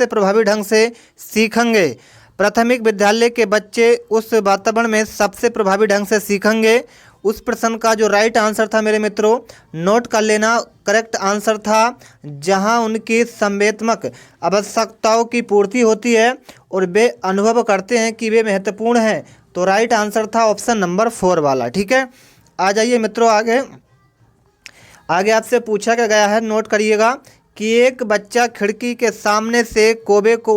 सबसे प्रभावी ढंग से सीखेंगे? प्राथमिक विद्यालय के बच्चे उस वातावरण में सबसे प्रभावी ढंग से सीखेंगे। उस प्रश्न का जो राइट आंसर था मेरे मित्रों, नोट कर लेना, करेक्ट आंसर था जहां उनकी संवेदनात्मक आवश्यकताओं की पूर्ति होती है और वे अनुभव करते हैं कि वे महत्वपूर्ण हैं। तो राइट आंसर था ऑप्शन नंबर 4 वाला। ठीक है, आ जाइए मित्रों आगे। आगे आपसे पूछा क्या गया है, नोट करिएगा कि एक बच्चा खिड़की के सामने से कौवे को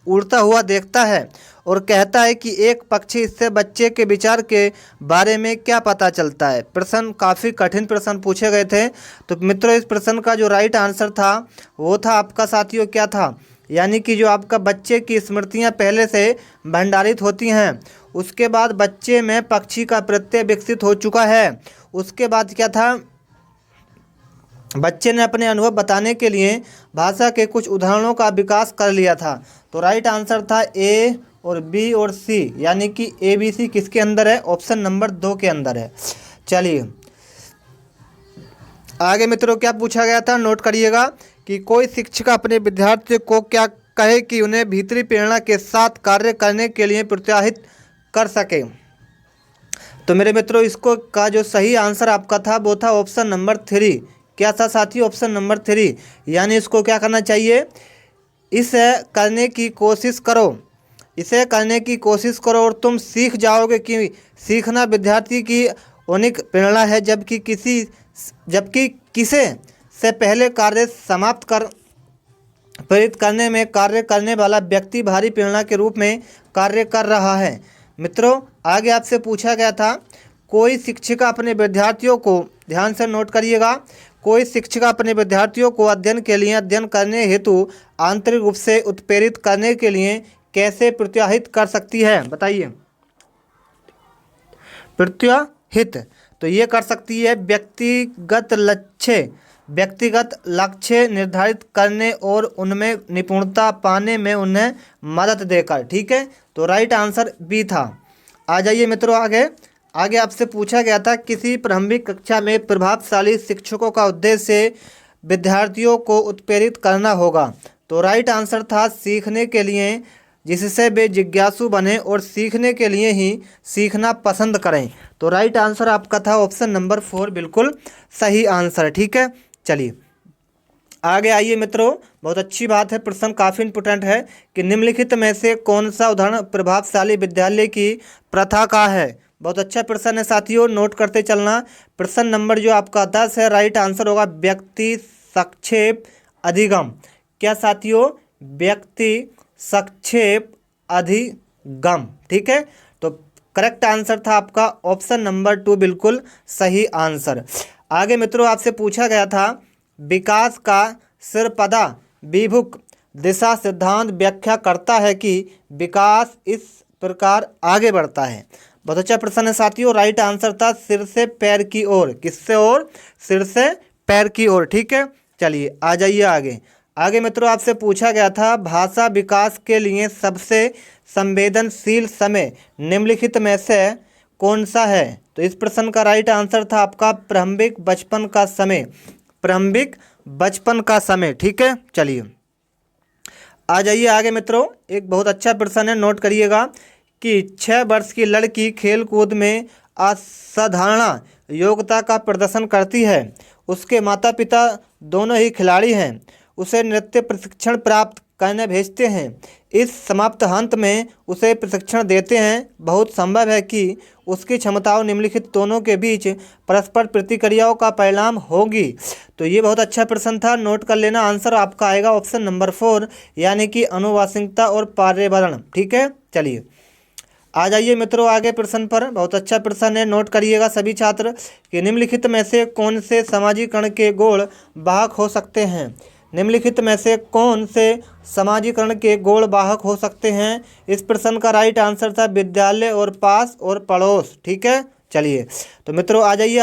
उड़ता हुआ देखता है और कहता है कि एक पक्षी, इससे बच्चे के विचार के बारे में क्या पता चलता है? प्रश्न काफ़ी कठिन प्रश्न पूछे गए थे। तो मित्रों इस प्रश्न का जो राइट आंसर था वो था आपका साथियों क्या था, यानी कि जो आपका बच्चे की स्मृतियां पहले से भंडारित होती हैं, उसके बाद बच्चे में पक्षी का प्रत्यय विकसित हो चुका है। उसके बाद क्या था, बच्चे ने अपने अनुभव बताने के लिए भाषा के कुछ उदाहरणों का विकास कर लिया था। तो राइट आंसर था ए और बी और सी, यानी कि ए बी सी किसके अंदर है? ऑप्शन नंबर 2 के अंदर है। चलिए आगे मित्रों क्या पूछा गया था, नोट करिएगा कि कोई शिक्षक अपने विद्यार्थियों को क्या कहे कि उन्हें भीतरी प्रेरणा के साथ कार्य करने के लिए प्रोत्साहित कर सके? तो मेरे मित्रों इसको का जो सही आंसर आपका था वो था ऑप्शन नंबर 3। क्या था साथियों? ऑप्शन नंबर 3, यानी इसको क्या करना चाहिए, इसे करने की कोशिश करो, इसे करने की कोशिश करो और तुम सीख जाओगे कि सीखना विद्यार्थी की उनिक प्रेरणा है, जबकि किसे से पहले कार्य समाप्त कर प्रेरित करने में कार्य करने वाला व्यक्ति भारी प्रेरणा के रूप में कार्य कर रहा है। मित्रों आगे आपसे पूछा गया था, कोई शिक्षिका अपने विद्यार्थियों को, ध्यान से नोट करिएगा, कोई शिक्षिका अपने विद्यार्थियों को अध्ययन करने हेतु आंतरिक रूप से उत्प्रेरित करने के लिए कैसे प्रोत्साहित कर सकती है? बताइए। प्रोत्साहित तो ये कर सकती है व्यक्तिगत लक्ष्य निर्धारित करने और उनमें निपुणता पाने में उन्हें मदद देकर। ठीक है, तो राइट आंसर बी था। आ जाइए मित्रों आगे आपसे पूछा गया था, किसी प्रारंभिक कक्षा में प्रभावशाली शिक्षकों का उद्देश्य विद्यार्थियों को उत्प्रेरित करना होगा। तो राइट आंसर था सीखने के लिए, जिससे वे जिज्ञासु बने और सीखने के लिए ही सीखना पसंद करें। तो राइट आंसर आपका था ऑप्शन नंबर 4, बिल्कुल सही आंसर। ठीक है, चलिए आगे आइए मित्रों, बहुत अच्छी बात है, प्रश्न काफ़ी इंपोर्टेंट है कि निम्नलिखित में से कौन सा उदाहरण प्रभावशाली विद्यालय की प्रथा का है? बहुत अच्छा प्रश्न है साथियों, नोट करते चलना। प्रश्न नंबर जो आपका 10 है, राइट आंसर होगा व्यक्ति संक्षेप अधिगम। क्या साथियों? व्यक्ति संक्षेप अधिगम। ठीक है, तो करेक्ट आंसर था आपका ऑप्शन नंबर 2, बिल्कुल सही आंसर। आगे मित्रों आपसे पूछा गया था, विकास का सिरपदा विभुक दिशा सिद्धांत व्याख्या करता है कि विकास इस प्रकार आगे बढ़ता है। बहुत अच्छा प्रश्न है साथियों, राइट आंसर था सिर से पैर की ओर। किससे ओर? सिर से पैर की ओर। ठीक है, चलिए आ जाइए आगे मित्रों आपसे पूछा गया था, भाषा विकास के लिए सबसे संवेदनशील समय निम्नलिखित में से कौन सा है? तो इस प्रश्न का राइट आंसर था आपका प्रारंभिक बचपन का समय, प्रारंभिक बचपन का समय। ठीक है, चलिए आ जाइए आगे मित्रों, एक बहुत अच्छा प्रश्न है, नोट करिएगा कि 6 वर्ष की लड़की खेल कूद में असाधारण योग्यता का प्रदर्शन करती है, उसके माता पिता दोनों ही खिलाड़ी हैं, उसे नृत्य प्रशिक्षण प्राप्त करने भेजते हैं, इस समाप्त अंत में उसे प्रशिक्षण देते हैं। बहुत संभव है कि उसकी क्षमताओं निम्नलिखित दोनों के बीच परस्पर प्रतिक्रियाओं का परिणाम होगी। तो ये बहुत अच्छा प्रश्न था, नोट कर लेना। आंसर आपका आएगा ऑप्शन नंबर 4, यानी कि आनुवांशिकता और पर्यावरण। ठीक है, चलिए आ जाइए मित्रों आगे प्रश्न पर। बहुत अच्छा प्रश्न है, नोट करिएगा सभी छात्र कि निम्नलिखित में से कौन से समाजीकरण के गुण वाहक हो सकते हैं? निम्नलिखित में से कौन से समाजीकरण के गुण वाहक हो सकते हैं? इस प्रश्न का राइट आंसर था विद्यालय और पास और पड़ोस। ठीक है, चलिए तो मित्रों आ जाइए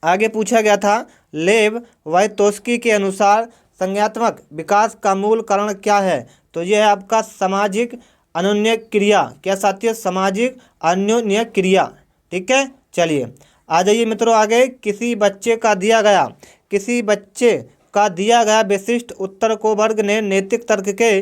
आगे पूछा गया था, लेव वाइतोस्की के अनुसार संज्ञानात्मक विकास का मूल कारण क्या है? तो यह है आपका सामाजिक अन्योन्य क्रिया। क्या साथियों? सामाजिक अन्योन्य क्रिया। ठीक है, चलिए आ जाइए मित्रों किसी बच्चे का दिया गया विशिष्ट उत्तर को वर्ग ने नैतिक तर्क के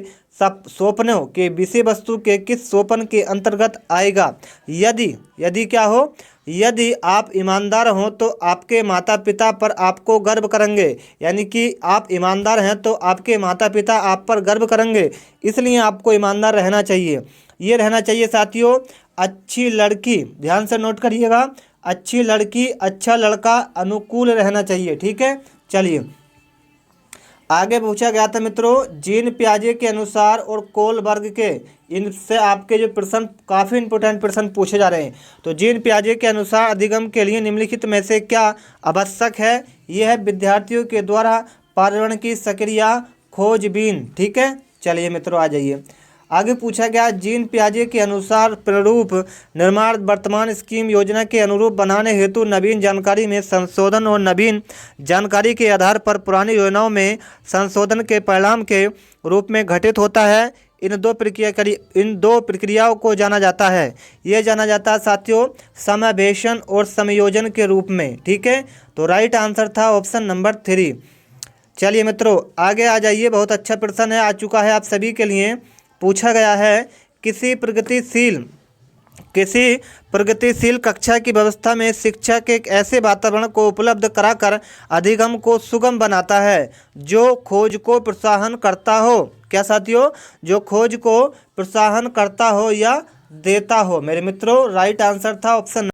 सोपनों के विषय वस्तु के किस सोपन के अंतर्गत आएगा। यदि यदि क्या हो, यदि आप ईमानदार हों तो आपके माता पिता पर आपको गर्व करेंगे, यानी कि आप ईमानदार हैं तो आपके माता पिता आप पर गर्व करेंगे, इसलिए आपको ईमानदार रहना चाहिए। ये रहना चाहिए साथियों। अच्छी लड़की, ध्यान से नोट करिएगा, अच्छी लड़की अच्छा लड़का अनुकूल रहना चाहिए। ठीक है, चलिए आगे पूछा गया था मित्रों, जीन पियाजे के अनुसार और कोलबर्ग के, इनसे आपके जो प्रश्न काफ़ी इंपॉर्टेंट प्रश्न पूछे जा रहे हैं। तो जीन पियाजे के अनुसार अधिगम के लिए निम्नलिखित में से क्या आवश्यक है। यह है विद्यार्थियों के द्वारा पर्यावरण की सक्रिय खोजबीन। ठीक है, चलिए मित्रों आ जाइए। आगे पूछा गया, जीन पियाजे के अनुसार प्रारूप निर्माण वर्तमान स्कीम योजना के अनुरूप बनाने हेतु नवीन जानकारी में संशोधन और नवीन जानकारी के आधार पर पुरानी योजनाओं में संशोधन के परिणाम के रूप में घटित होता है। इन दो प्रक्रियाओं को जाना जाता है, ये जाना जाता है साथियों समावेशन और संयोजन के रूप में। ठीक है, तो राइट आंसर था ऑप्शन नंबर 3। चलिए मित्रों आगे आ जाइए, बहुत अच्छा प्रश्न है, आ चुका है आप सभी के लिए। पूछा गया है, किसी प्रगतिशील कक्षा की व्यवस्था में शिक्षक एक ऐसे वातावरण को उपलब्ध कराकर अधिगम को सुगम बनाता है जो खोज को प्रोत्साहन करता हो। क्या साथियों, जो खोज को प्रोत्साहन करता हो या देता हो। मेरे मित्रों राइट आंसर था ऑप्शन